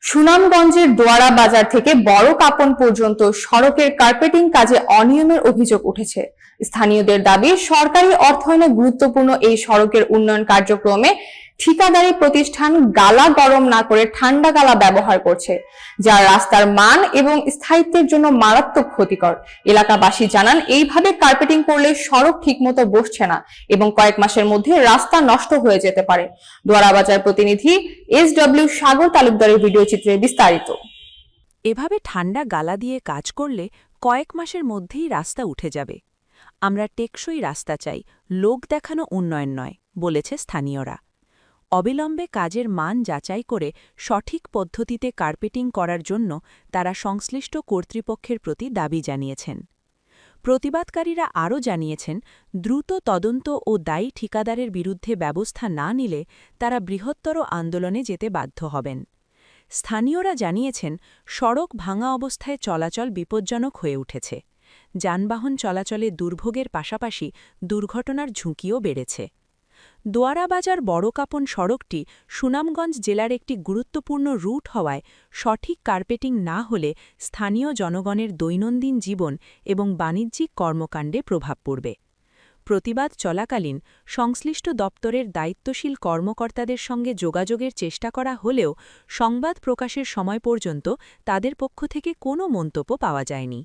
সুনামগঞ্জের দোয়ারা বাজার থেকে বড় কাপন পর্যন্ত সড়কের কার্পেটিং কাজে অনিয়মের অভিযোগ উঠেছে। স্থানীয়দের দাবি, সরকারি অর্থায়নে গুরুত্বপূর্ণ এই সড়কের উন্নয়ন কার্যক্রমে ঠিকাদারি প্রতিষ্ঠান গালা গরম না করে ঠান্ডা গালা ব্যবহার করছে, যা রাস্তার মান এবং স্থায়িত্বের জন্য মারাত্মক ক্ষতিকর। এলাকাবাসী জানান, এইভাবে কার্পেটিং করলে সড়ক ঠিকমতো বসছে না এবং কয়েক মাসের মধ্যে রাস্তা নষ্ট হয়ে যেতে পারে। দোয়ারা বাজার প্রতিনিধি SW সাগর তালুকদারের ভিডিও চিত্রে বিস্তারিত। এভাবে ঠান্ডা গালা দিয়ে কাজ করলে কয়েক মাসের মধ্যেই রাস্তা উঠে যাবে। আমরা টেকসই রাস্তা চাই, লোক দেখানো উন্নয়ন নয়, বলেছে স্থানীয়রা। অবিলম্বে কাজের মান যাচাই করে সঠিক পদ্ধতিতে কার্পেটিং করার জন্য তারা সংশ্লিষ্ট কর্তৃপক্ষের প্রতি দাবি জানিয়েছেন। প্রতিবাদকারীরা আরও জানিয়েছেন, দ্রুত তদন্ত ও দায়ী ঠিকাদারের বিরুদ্ধে ব্যবস্থা না নিলে তারা বৃহত্তর আন্দোলনে যেতে বাধ্য হবেন। স্থানীয়রা জানিয়েছেন, সড়ক ভাঙা অবস্থায় চলাচল বিপজ্জনক হয়ে উঠেছে। যানবাহন চলাচলে দুর্ভোগের পাশাপাশি দুর্ঘটনার ঝুঁকিও বেড়েছে। দোয়ারা বাজার বড়কাপন সড়কটি সুনামগঞ্জ জেলার একটি গুরুত্বপূর্ণ রুট হওয়ায় সঠিক কার্পেটিং না হলে স্থানীয় জনগণের দৈনন্দিন জীবন এবং বাণিজ্যিক কর্মকাণ্ডে প্রভাব পড়বে। প্রতিবাদ চলাকালীন সংশ্লিষ্ট দপ্তরের দায়িত্বশীল কর্মকর্তাদের সঙ্গে যোগাযোগের চেষ্টা করা হলেও সংবাদ প্রকাশের সময় পর্যন্ত তাদের পক্ষ থেকে কোনো মন্তব্য পাওয়া যায়নি।